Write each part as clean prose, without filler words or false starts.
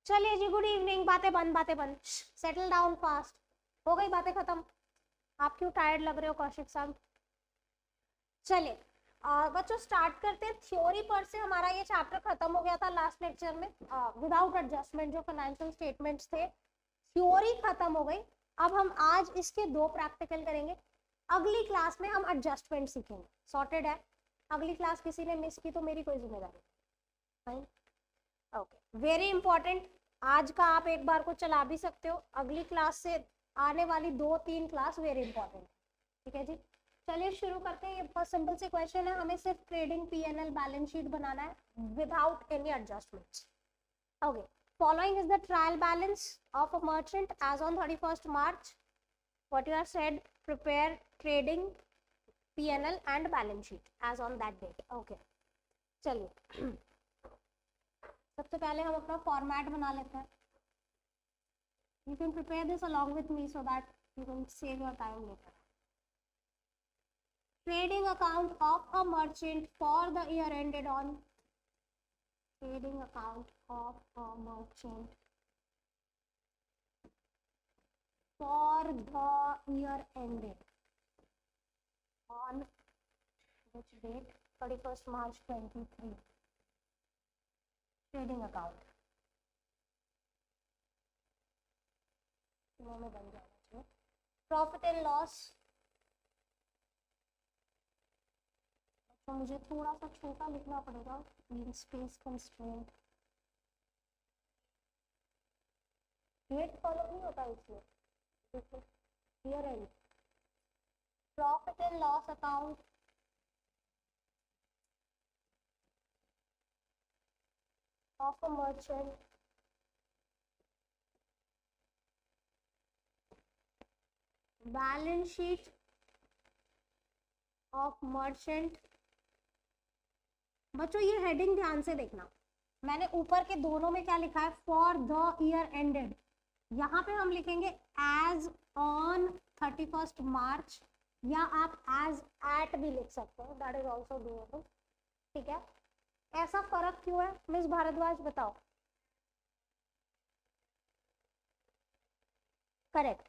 चलिए जी, good evening. बातें बंद, बातें बंद, सेटल डाउन फास्ट। हो गई बातें खत्म? आप क्यों टायर्ड लग रहे हो कौशिक साहब? चलिए बच्चों स्टार्ट करते हैं। थ्योरी पर से हमारा ये चैप्टर खत्म हो गया था लास्ट लेक्चर में। विदाउट एडजस्टमेंट जो फाइनेंशियल स्टेटमेंट्स थे, थ्योरी खत्म हो गई। अब हम आज इसके 2 प्रैक्टिकल करेंगे। अगली क्लास में हम एडजस्टमेंट सीखेंगे। सॉर्टेड है? अगली क्लास किसी ने मिस की तो मेरी कोई जिम्मेदारी नहीं। Okay, very important. आज का आप एक बार को चला भी सकते हो, अगली क्लास से आने वाली 2-3 क्लास वेरी इंपॉर्टेंट। ठीक है जी, चलिए शुरू करते हैं। ये बहुत सिंपल से क्वेश्चन है, हमें सिर्फ ट्रेडिंग पीएनएल बैलेंस शीट बनाना है without any adjustments. Okay, following is the trial balance of a merchant as on 31st March. What you have said, prepare trading P&L and balance sheet as on that date. Okay, चलिए सबसे पहले हम अपना format बना लेते हैं। You can prepare this along with me so that you can save your time later. Trading account of a merchant for the year ended on. Trading account of a merchant for the year ended on which date? 31st March 23. Trading account में बन जाना चाहिए। Profit and loss, तो मुझे थोड़ा सा छोटा लिखना पड़ेगा, mean space constraint. Date follow नहीं होता इसमें। देखो, year end profit and loss account of a merchant balance sheet of merchant. बच्चों ये हेडिंग ध्यान से देखना, मैंने ऊपर के दोनों में क्या लिखा है, फॉर द ईयर एंडेड। यहाँ पे हम लिखेंगे एज ऑन 31st मार्च, या आप एज एट भी लिख सकते हो, दैट इज ऑल्सो डूएबल। ठीक है, ऐसा फर्क क्यों है मिस भारद्वाज, बताओ। करेक्ट,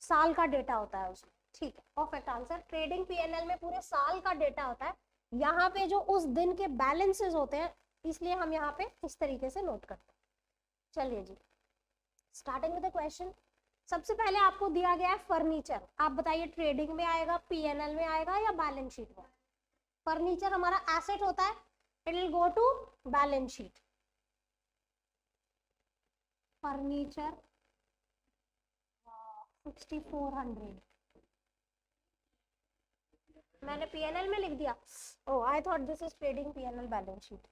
साल का डेटा होता है उसमें। ठीक है, परफेक्ट आंसर। ट्रेडिंग पीएनएल में पूरे साल का डेटा होता है, यहाँ पे जो उस दिन के बैलेंसेस होते हैं, इसलिए हम यहाँ पे इस तरीके से नोट करते हैं। चलिए जी, स्टार्टिंग विद द क्वेश्चन। सबसे पहले आपको दिया गया है फर्नीचर। आप बताइए ट्रेडिंग में आएगा, पीएनएल में आएगा या बैलेंस शीट में? फर्नीचर हमारा एसेट होता है, it will go to balance sheet. Furniture 6400 मैंने पीएनएल में लिख दिया। Oh, I thought this is trading PNL balance sheet.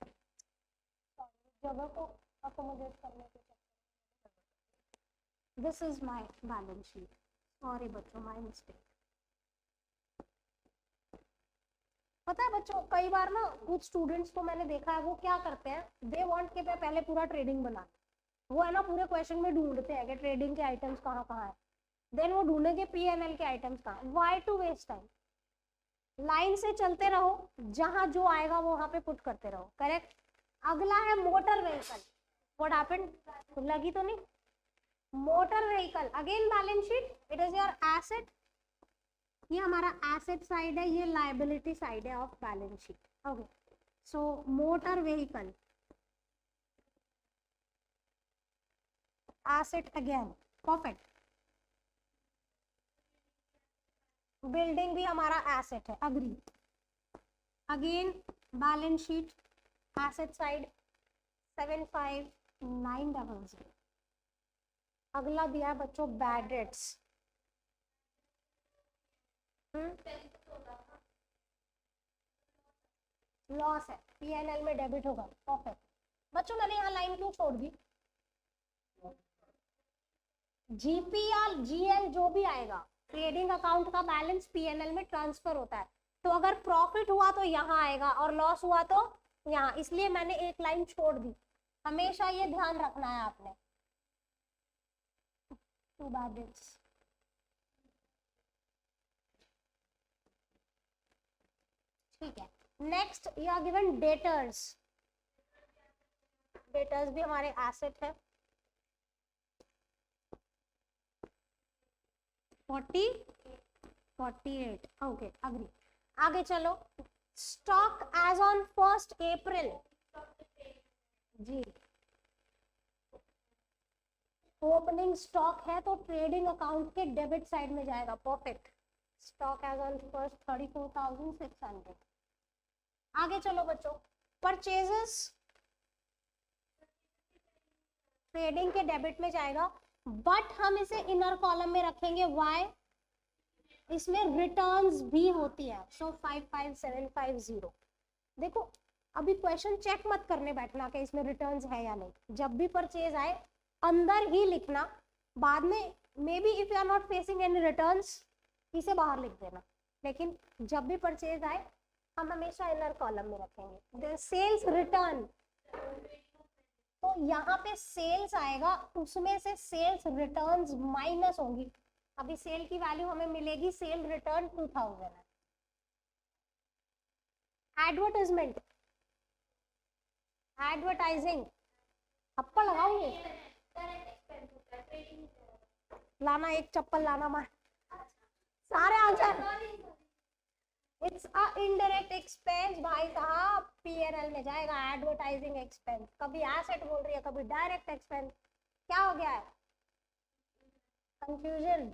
जगह को अकोमोडेट करने के चक्कर, this is my balance sheet. Sorry बच्चों, माय मिस्टेक। पता है बच्चों, कई बार ना कुछ स्टूडेंट्स को मैंने देखा है, वो क्या करते हैं, दे वांट के पहले पूरा ट्रेडिंग बना, वो है ना पूरे क्वेश्चन में ढूंढते हैं कि ट्रेडिंग के आइटम्स कहाँ कहाँ है, देन वो ढूंढेंगे पीएनएल के आइटम्स कहाँ। Why to waste time? Line से चलते रहो, जहां जो आएगा वो वहां पे पुट करते रहो। करेक्ट। अगला है मोटर व्हीकल। व्हाट हैपेंड, लगी तो नहीं? Motor vehicle again balance sheet, it is your asset. ये हमारा एसेट साइड है, ये लायबिलिटी साइड है of balance sheet. Okay, so motor vehicle asset again, perfect. Building भी हमारा एसेट है, agree. Again balance sheet asset side 75900। अगला दिया है बच्चों बैड डेट्स। लॉस है, पीएनएल में डेबिट होगा, परफेक्ट। बच्चों मैंने यहाँ लाइन क्यों छोड़ दी? जीपी या जीएल जो भी आएगा, ट्रेडिंग अकाउंट का बैलेंस पीएनएल में ट्रांसफर होता है, तो अगर प्रॉफिट हुआ तो यहाँ आएगा और लॉस हुआ तो यहाँ, इसलिए मैंने एक लाइन छोड़ दी। हमेशा ये ध्यान रखना है आपने। टू बैड डेट्स, ठीक है। Next you are given debtors. Debtors भी हमारे एसेट है। 48, ओके अग्री। आगे चलो, स्टॉक एज ऑन 1 अप्रैल जी, ओपनिंग स्टॉक है तो ट्रेडिंग अकाउंट के डेबिट साइड में जाएगा। Perfect. Stock as on first 34,600। आगे चलो बच्चों, परचेजेस ट्रेडिंग के डेबिट में जाएगा, बट हम इसे इनर कॉलम में रखेंगे। वाई? इसमें रिटर्न्स भी होती है। सो 55750। देखो अभी क्वेश्चन चेक मत करने बैठना कि इसमें रिटर्न्स है या नहीं। जब भी परचेज आए अंदर ही लिखना, बाद में maybe if you are not facing any returns इसे बाहर लिख देना, लेकिन जब भी परचेज आए हम हमेशा इनर कॉलम में रखेंगे। सेल्स रिटर्न, तो यहाँ पे सेल्स आएगा, उसमें से सेल्स रिटर्न्स माइनस होंगी। अभी सेल की वैल्यू हमें मिलेगी, सेल रिटर्न 2000 है। एडवर्टाइजमेंट, एडवर्टाइजिंग, थप्पड़ लगाऊंगी। लाना एक चप्पल लाना मार, सारे answer. It's a indirect expense भाई साहब, पीएनएल में जाएगा। एडवर्टाइजिंग एक्सपेंस, कभी एसेट बोल रही है कभी डायरेक्ट एक्सपेंस। क्या हो गया है? कंफ्यूजन,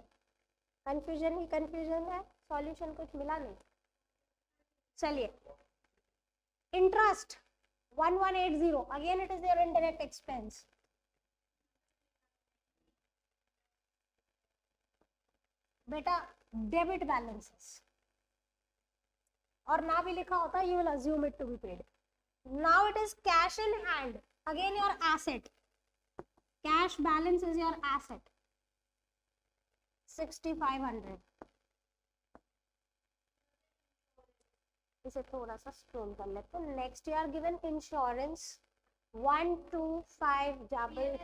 कंफ्यूजन ही कंफ्यूजन है, सॉल्यूशन कुछ मिला नहीं। चलिए, interest 1180, again it is your indirect expense. बेटा डेबिट बैलेंसेस, और ना भी लिखा होता है, you will assume it to be paid. Now it is cash in hand, again your asset. Cash balance is your asset 6500। इसे थोड़ा सा स्क्रॉल कर लेते हैं। Next year given insurance 1250,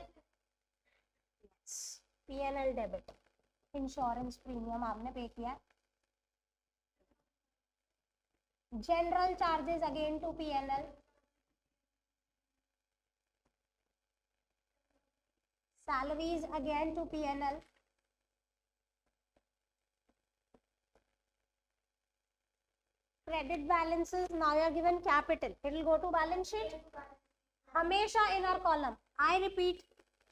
PNL debit, insurance premium आपने पे किया। General charges again to PNL, salaries again to P&L, credit balances, now you are given capital, it will go to balance sheet, हमेशा inner column। I repeat,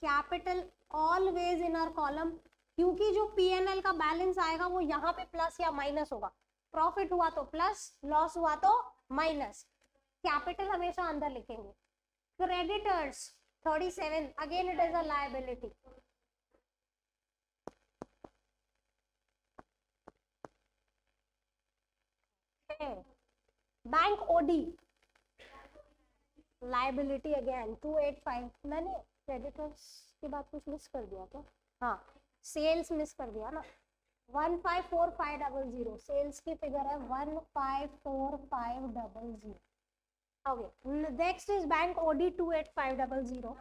capital always inner column, क्योंकि जो P&L का balance आएगा वो यहाँ पे plus या minus होगा। प्रॉफिट हुआ तो प्लस, लॉस हुआ तो माइनस। कैपिटल हमेशा अंदर लिखेंगे। Creditors 37, again it is a liability. Bank OD, liability again 285। मैंने क्रेडिटर्स के बाद कुछ मिस कर दिया क्या? हाँ, सेल्स मिस कर दिया ना। 154500, सेल्स की फिगर है 154500। Okay, next is bank OD 28500।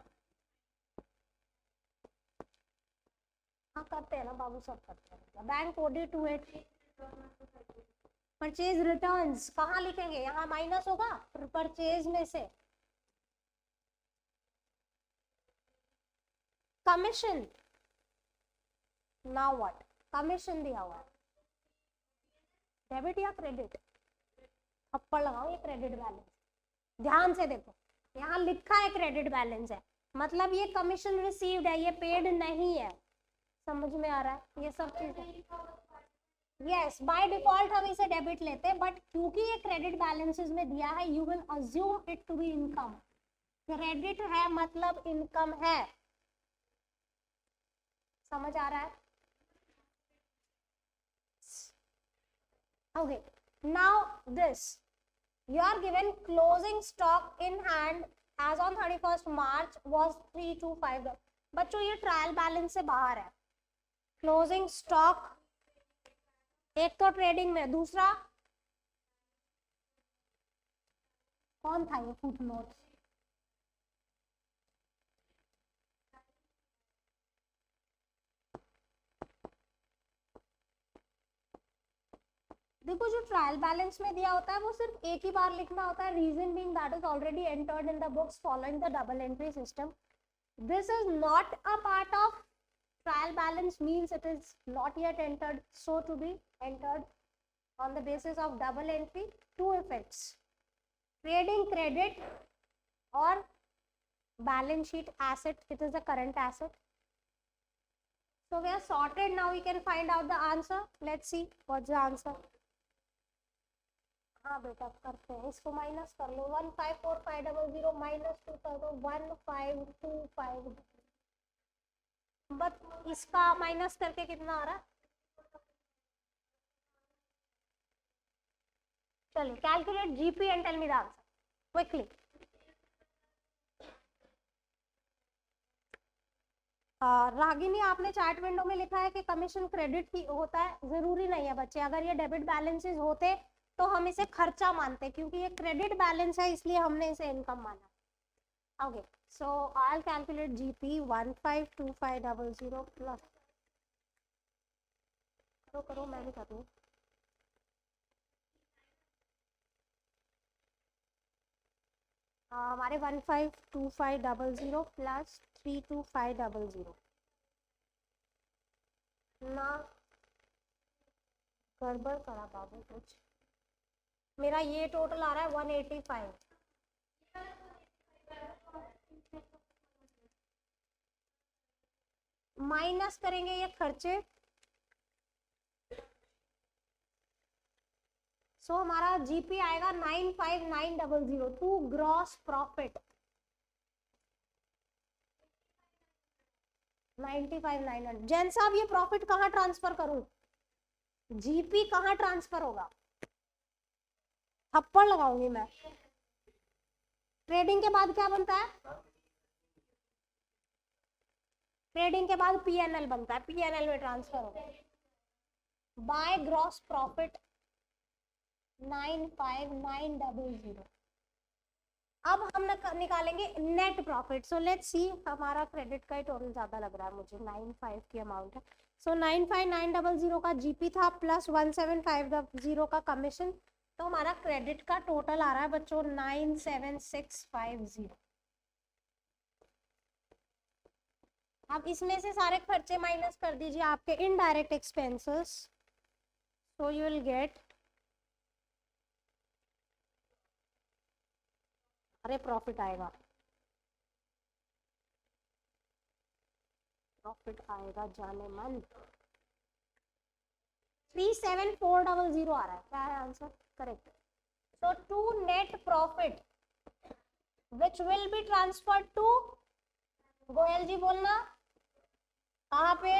हाँ करते हैं ना बाबू, सब करते हैं। Bank OD 28। परचेज रिटर्न्स कहाँ लिखेंगे? यहाँ माइनस होगा परचेज में से। Commission, now what? कमीशन दिया हुआ है, डेबिट या क्रेडिट? थप्पड़ लगाओ, ये क्रेडिट बैलेंस। ध्यान से देखो, यहाँ लिखा है क्रेडिट बैलेंस है, मतलब ये कमीशन रिसीव्ड है, ये पेड नहीं है। समझ में आ रहा है ये सब चीजें? यस, बाय डिफॉल्ट हम इसे डेबिट लेते हैं, बट क्योंकि ये क्रेडिट बैलेंसेस में दिया है, you will assume it to be income. Credit है मतलब इनकम है। समझ आ रहा है? Okay, now this, you are given closing stock in hand as on 31st March was 325। बच्चों ये ट्रायल बैलेंस से बाहर है। क्लोजिंग स्टॉक एक तो ट्रेडिंग में, दूसरा कौन था ये फुटनोट? देखो जो ट्रायल बैलेंस में दिया होता है वो सिर्फ एक ही बार लिखना होता है, reason being that is already entered in the books following the double entry system. This is not a part of trial balance, means it is not yet entered, so to be entered on the basis of double entry. Two effects: trading credit or balance sheet asset, it is a current asset. So we are sorted. Now we can find out the answer. Let's see what's the answer. हाँ बेटा करते हैं, इसको minus कर लो. 154500 minus 2 कर दो, 1525. But इसका minus करके कितना आ रहा है? चलिए calculate GP and tell me the answer quickly. Ragini आपने चैट विंडो में लिखा है कि कमीशन क्रेडिट ही होता है. जरूरी नहीं है बच्चे, अगर ये डेबिट बैलेंसेस होते तो हम इसे खर्चा मानते, क्योंकि ये क्रेडिट बैलेंस है इसलिए हमने इसे इनकम माना. Okay, so I'll calculate GP 152500 plus. करो मैं भी कर लूँ. हमारे 152500 प्लस 32500 ना गड़बड़ करा बाबू कुछ. मेरा ये टोटल आ रहा है 185. माइनस करेंगे ये खर्चे, सो हमारा जीपी आएगा 95900 टू ग्रॉस प्रॉफिट 95900. जैन साहब ये प्रॉफिट कहाँ ट्रांसफर करूं? जीपी कहाँ ट्रांसफर होगा? थप्पड़ लगाऊंगी मैं. ट्रेडिंग के बाद क्या बनता है? ट्रेडिंग के बाद पीएनएल बनता है, पीएनएल में ट्रांसफर होगा. By gross profit 95900. अब हम निकालेंगे net profit. So let's see, हमारा क्रेडिट का ही टोटल ज्यादा लग रहा है मुझे, 95 की अमाउंट है. सो 95900 का जीपी था प्लस 1750 का कमीशन, तो हमारा क्रेडिट का टोटल आ रहा है बच्चों 97650. अब इसमें से सारे खर्चे माइनस कर दीजिए आपके indirect expenses, so you will get, अरे प्रॉफिट आएगा, प्रॉफिट आएगा जाने मन. 37400 आ रहा है. क्या है answer? Correct. So to net profit which will be transferred to, Goyal ji बोलना कहाँ पे?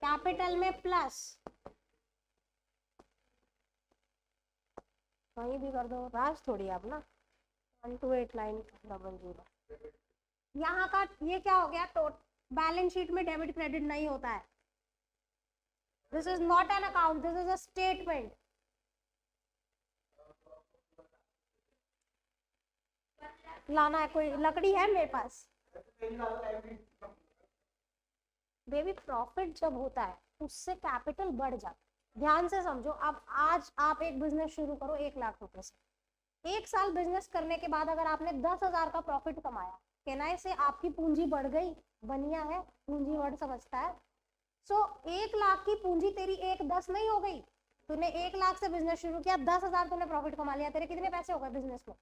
कैपिटल में प्लस, वहीं भी कर दो, राज थोड़ी आप ना. 128900. यहाँ का ये क्या हो गया? टोटल बैलेंस शीट में डेबिट क्रेडिट नहीं होता है. This is not an account, this is a statement. लाना है, कोई लकड़ी है मेरे पास? बेबी प्रॉफिट जब होता है उससे कैपिटल बढ़ जाता है. ध्यान से समझो. अब आज आप एक बिजनेस शुरू करो 1 लाख रुपए से. 1 साल बिजनेस करने के बाद अगर आपने 10,000 का प्रॉफिट कमाया, कहना से आपकी पूंजी बढ़ गई. बनिया है, पूंजी वर्ड समझता है. सो 1 लाख की पूंजी तेरी 1,10 नहीं हो गई. तूने 1 लाख से बिजनेस शुरू किया, 10,000 तूने प्रॉफिट कमा लिया, तेरे कितने पैसे हो गए बिजनेस में?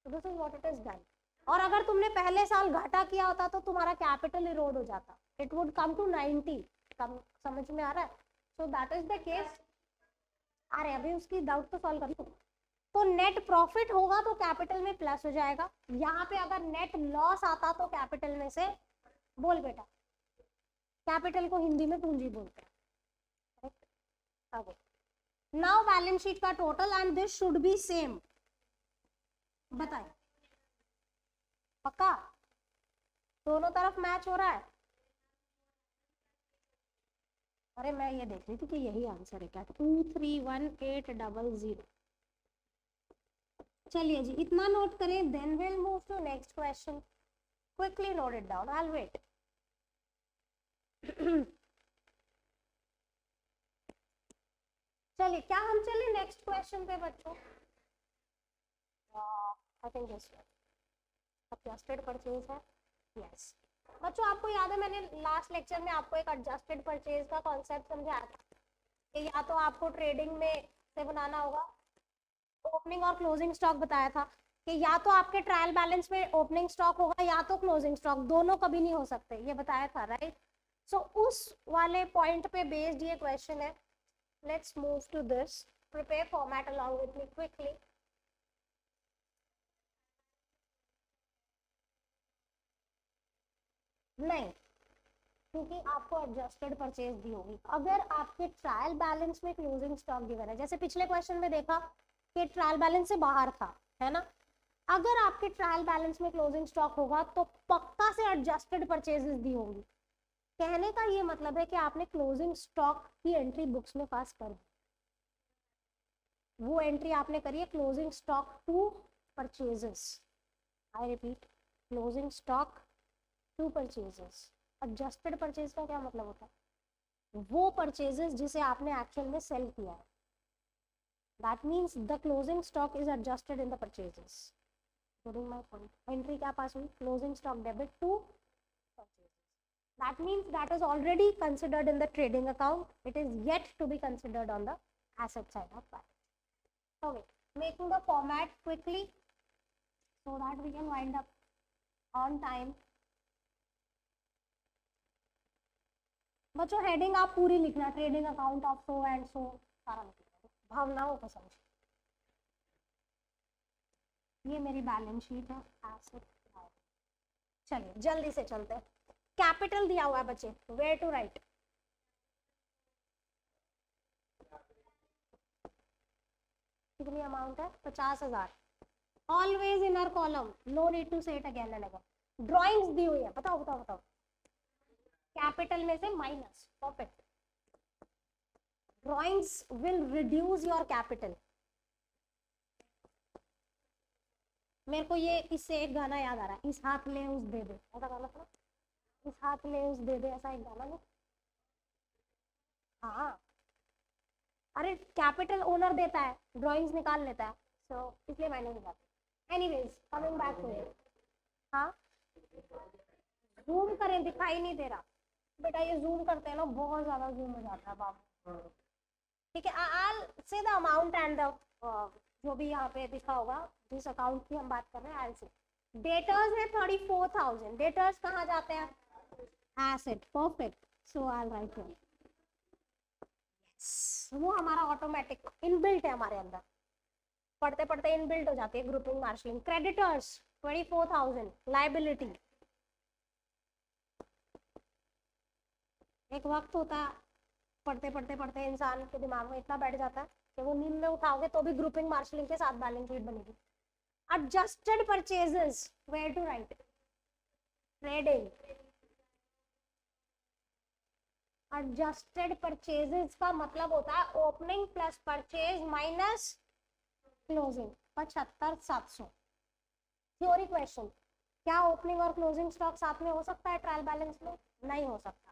This is what it is done. और अगर तुमने पहले साल घाटा किया होता तो तुम्हारा कैपिटल इरोड हो जाता, इट वुड कम टू 90. समझ में आ रहा है? So that is the case. अरे अभी उसकी डाउट तो सॉल्व कर. तो नेट प्रॉफिट होगा तो कैपिटल में प्लस हो जाएगा. यहाँ पे अगर नेट लॉस आता तो कैपिटल में से, बोल बेटा, कैपिटल को हिंदी में पूंजी बोलते हैं. नाउ बैलेंस शीट का total and this should be same. बताए पक्का? दोनों तरफ मैच हो रहा है? अरे मैं ये देख रही थी कि यही आंसर है क्या. 231800. चलिए जी, इतना नोट करें, then will move to next question. Quickly note it down, I will wait. चलिए क्या हम चले नेक्स्ट क्वेश्चन पे बच्चों. I think this adjusted purchase है. यस बच्चों, आपको याद है मैंने लास्ट लेक्चर में आपको एक एडजस्टेड परचेज का कॉन्सेप्ट समझाया था कि या तो आपको ट्रेडिंग में से बनाना होगा, ओपनिंग और क्लोजिंग स्टॉक बताया था कि या तो आपके ट्रायल बैलेंस में ओपनिंग स्टॉक होगा या तो क्लोजिंग स्टॉक, दोनों कभी नहीं हो सकते, ये बताया था राइट. सो उस वाले पॉइंट पे बेस्ड ये क्वेश्चन है. Let's move to this. Prepare format along with me quickly. नहीं, क्योंकि आपको एडजस्टेड परचेज दी होगी. अगर आपके ट्रायल बैलेंस में क्लोजिंग स्टॉक गिवन है, जैसे पिछले क्वेश्चन में देखा कि ट्रायल बैलेंस से बाहर था, है ना. अगर आपके ट्रायल बैलेंस में क्लोजिंग स्टॉक होगा तो पक्का से एडजस्टेड परचेजेस दी होंगी. कहने का ये मतलब है कि आपने क्लोजिंग स्टॉक की एंट्री बुक्स में पास कर दी. वो एंट्री आपने करी है closing stock to purchases. I repeat, closing stock to purchases. Adjusted purchase का क्या मतलब होता है? वो परचेजेस जिसे आपने एक्चुअल में सेल किया है. That means the closing stock is adjusted in the purchases. getting my point. Entry क्या पास हुई? Closing stock debit to purchases. That means that is already considered in the trading account. It is yet to be considered on the asset side of balance. Okay, making the format quickly so that we can wind up on time. बच्चों heading आप पूरी लिखना, trading account of so and so, सारा लिखना, भावनाओं को समझ. ये मेरी बैलेंस शीट है. एसेट. चलिए जल्दी से चलते हैं. कैपिटल दिया हुआ है बच्चे, वेयर टू राइट. कितनी अमाउंट है? 50,000. Always inner column, no need to say it again and again. Drawings दी हुई है, बताओ बताओ बताओ. कैपिटल में से minus. Perfect. Drawings will reduce your capital. मेरे को ये इससे एक गाना याद आ रहा है, इस हाथ ले उस दे दे, ऐसा गाना था. इस हाथ ले उस दे दे, ऐसा एक गाना नहीं. हाँ, अरे कैपिटल ओनर देता है, ड्राइंग्स निकाल लेता है, सो इसलिए मैंने निकाला. Anyways coming back to it. हाँ, जूम करें, दिखाई नहीं दे रहा बेटा. ये जूम करते हैं ना, बहुत ज्यादा जूम हो जाता है बाबू. ठीक है, आई से द अमाउंट एंड द जो भी यहाँ पे दिखा होगा, जिस अकाउंट की हम बात कर रहे हैं. आई से डेटर्स है 34,000. डेटर्स कहाँ जाते हैं? Asset. Perfect. So I right here. वो हमारा ऑटोमेटिक इनबिल्ट है हमारे अंदर, पढ़ते पढ़ते इनबिल्ट हो जाती है ग्रुपिंग मार्शलिंग. क्रेडिटर्स 24,000. लाइबिलिटी. एक वक्त होता है पढ़ते पढ़ते पढ़ते इंसान के दिमाग में इतना बैठ जाता है कि वो नींद में उठाओगे तो भी ग्रुपिंग मार्शलिंग के साथ बैलेंस शीट बनेगी. Adjusted purchases, where to write? Trading. Adjusted purchases का मतलब होता है opening plus purchase minus closing. 75,700. Theory question. क्या ओपनिंग और क्लोजिंग स्टॉक साथ में हो सकता है ट्रायल बैलेंस में? नहीं हो सकता.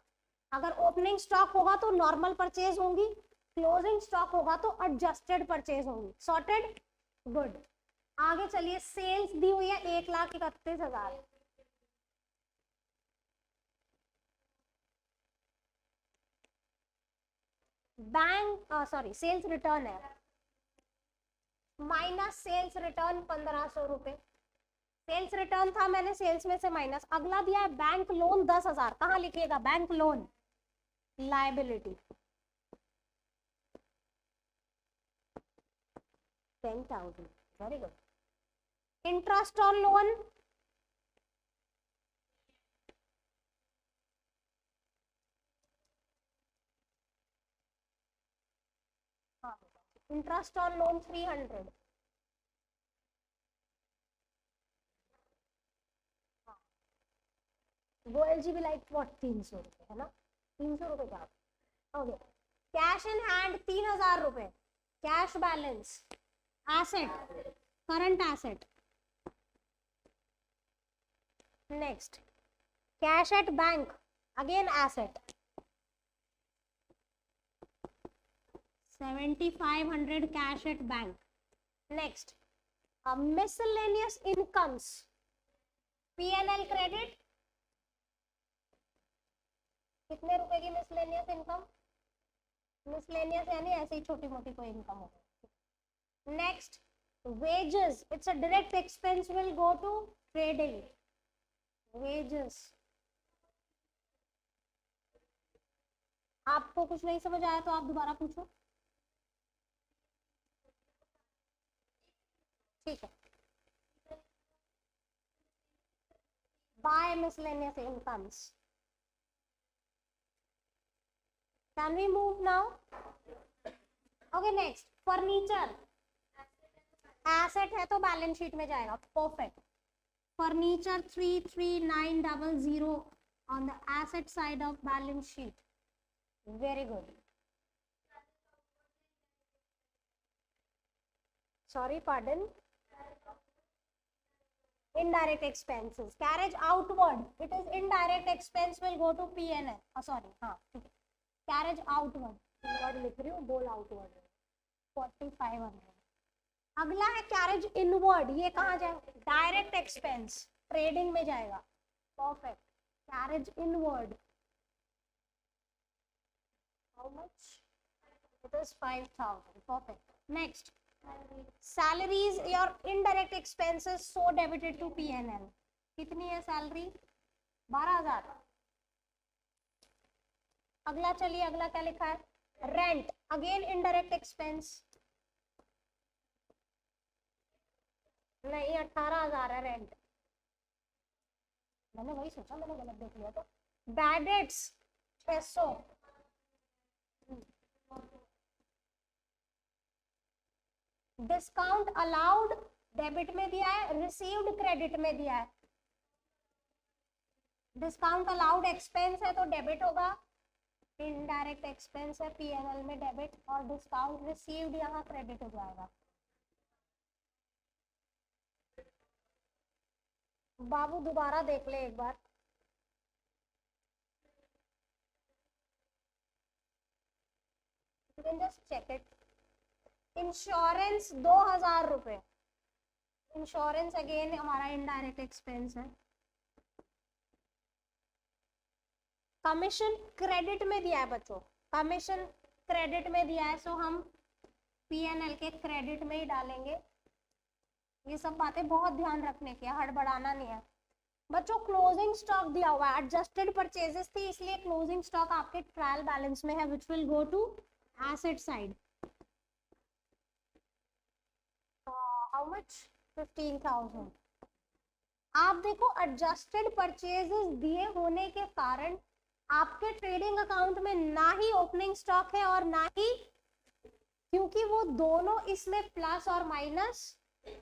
अगर ओपनिंग स्टॉक होगा तो नॉर्मल परचेज होंगी, क्लोजिंग स्टॉक होगा तो एडजस्टेड परचेज होंगी. सॉर्टेड. गुड. आगे चलिए. सेल्स दी हुई है 1,31,000. बैंक सॉरी सेल्स रिटर्न है माइनस सेल्स रिटर्न 1,500 रुपए. सेल्स रिटर्न था, मैंने सेल्स में से माइनस. अगला दिया है बैंक लोन 10,000. कहाँ लिखिएगा? Bank loan. Liability 10,000. Very good. Interest on loan interest on loan 300. वो एलजीबी लाइक व्हाट 300 रुपए है ना. 300 रुपए का. ओके. कैश इन हैंड 3,000 रुपए. Cash balance. Asset. Current asset. Next cash at bank, again asset. 7500 cash at bank. Next miscellaneous incomes, P&L credit. कितने रुपए की मिसलेनियस इनकम? मिसलेनियस यानी ऐसे ही छोटी मोटी कोई इनकम हो. Next wages, it's a direct expense, will go to trading. wages. आपको कुछ नहीं समझ आया तो आप दोबारा पूछो. ठीक है. Buy miscellaneous incomes. Can we move now? Okay, next furniture. Asset है तो बैलेंस शीट में जाएगा. Perfect. Furniture 33900 on the asset side of balance sheet. Very good. Sorry, pardon. indirect expenses, carriage outward, it is indirect expense, will go to P&L. sorry, हाँ ठीक है. carriage outward, word लिख रही हूँ, बोल outward. 4500. अगला है कैरेज इनवर्ड. ये कहाँ जाएगा? डायरेक्ट एक्सपेंस, ट्रेडिंग में जाएगा. Perfect. Carriage inward. How much? It is 5000. Perfect. Next salaries, your indirect expenses so debited to P&L. कितनी है सैलरी? 12000. अगला चलिए, अगला क्या लिखा है? रेंट. Again indirect expense. नहीं, 18000 है रेंट. मैंने वही सोचा, मैंने गलत देख लिया. तो bad debts 600. Discount allowed debit में दिया है, रिसीव्ड क्रेडिट में दिया है. डिस्काउंट अलाउड एक्सपेंस है तो डेबिट होगा. इनडायरेक्ट एक्सपेंस है, P&L में डेबिट. और डिस्काउंट रिसीव्ड यहाँ क्रेडिट हो जाएगा. बाबू दोबारा देख ले एक बार. You can just check it. Insurance 2000 रुपए. इंश्योरेंस अगेन हमारा इनडायरेक्ट एक्सपेंस है. कमीशन क्रेडिट में दिया है बच्चों. कमीशन क्रेडिट में दिया है, सो हम P&L के क्रेडिट में ही डालेंगे. ये सब बातें बहुत ध्यान रखने की है, हड़बड़ाना नहीं है बच्चों. क्लोजिंग स्टॉक दिया हुआ है. एडजस्टेड परचेजेस थी, इसलिए क्लोजिंग स्टॉक आपके ट्रायल बैलेंस में है, which will go to asset side. How much? 15000. आप देखो, एडजस्टेड परचेजेस दिए होने के कारण आपके ट्रेडिंग अकाउंट में ना ही ओपनिंग स्टॉक है और ना ही, क्योंकि वो दोनों इसमें प्लस और माइनस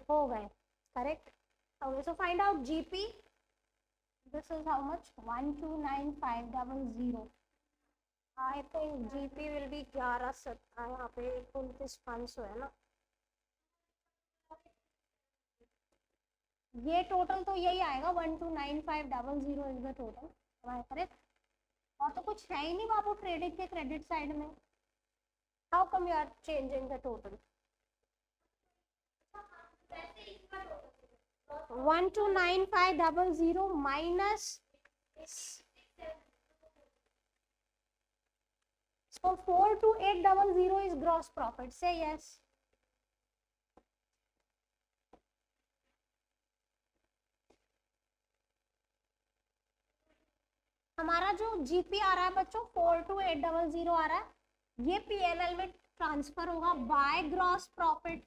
हो गए. Correct. okay, so find out GP. this is how much? 129,500. I think GP will be 11 यहाँ पे 29,500 है ना. ये टोटल तो यही आएगा. 129,500 इज द टोटल. करेक्ट. और तो कुछ है ही नहीं बाबू ट्रेडिंग के क्रेडिट साइड में. How come you are changing the total? 129,500 minus, so 42800 is gross profit. Say yes. हमारा जो GP आ रहा है बच्चों 42800 आ रहा है, ये P&L में ट्रांसफर होगा by gross profit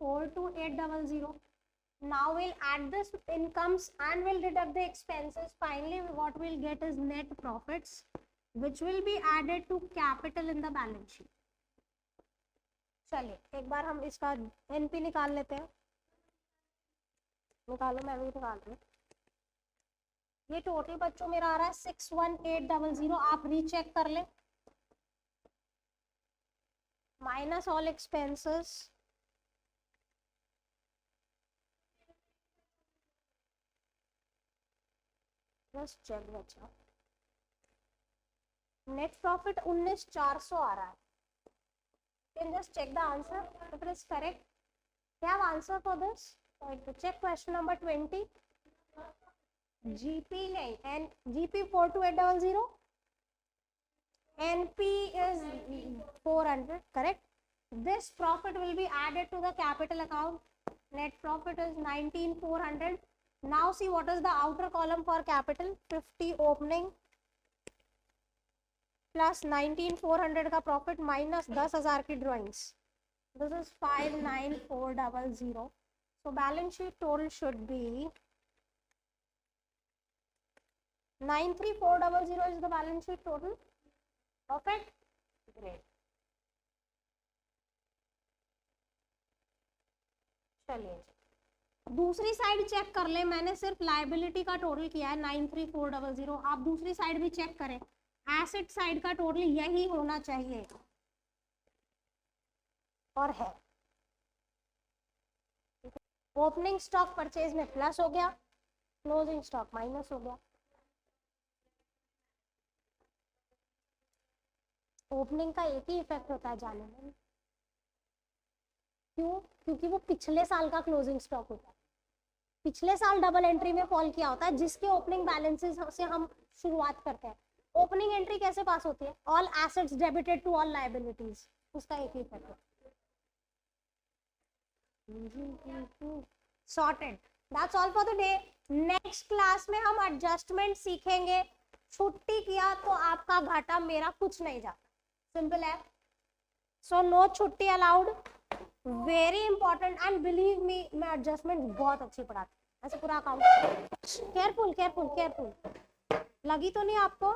42800. Now we'll add this incomes and we'll deduct the expenses. Finally, what we'll get is net profits, which will be added to capital in the balance sheet. चलिए एक बार हम इसका NP निकाल लेते हैं. निकालो, मैं भी निकाल रही हूँ. ये टोटल बच्चों मेरा आ रहा है 61800. आप रीचेक कर ले. Minus all expenses. बस चेक बचा. नेट प्रॉफिट 19,400 आ रहा है. can just check the answer if it is correct. We have answer for this. So to check question number 20. GP नहीं, and GP 42800. NP is 400, correct? This profit will be added to the capital account. Net profit is 19,400. Now see what is the outer column for capital. 50 opening plus 19,400 का profit minus 10,000 की drawings. This is 59400. So balance sheet total should be 93400 is the balance sheet total. Perfect. Great. चलिए दूसरी side check कर ले. मैंने सिर्फ liability का total किया है 93400. आप दूसरी साइड भी चेक करें. एसेट साइड का टोटल यही होना चाहिए और है. ओपनिंग स्टॉक परचेज में प्लस हो गया, क्लोजिंग स्टॉक माइनस हो गया. ओपनिंग का एक ही इफेक्ट होता है जाने में. क्यों? क्योंकि वो पिछले साल का क्लोजिंग स्टॉक होता है. पिछले साल डबल एंट्री में फॉल किया होता है जिसके ओपनिंग बैलेंसेस से हम शुरुआत करते हैं. ओपनिंग एंट्री कैसे पास होती है? All assets debited to all liabilities. उसका एक ही इफेक्ट है. Sorted. That's all for the day. Next class में हम एडजस्टमेंट सीखेंगे. छुट्टी किया तो आपका घाटा, मेरा कुछ नहीं जाता. सिंपल है. सो नो छुट्टी allowed. Very important. And believe me, मैं एडजस्टमेंट बहुत अच्छी पढ़ाती हूँ. ऐसे पूरा अकाउंट. Careful careful careful. लगी तो नहीं आपको?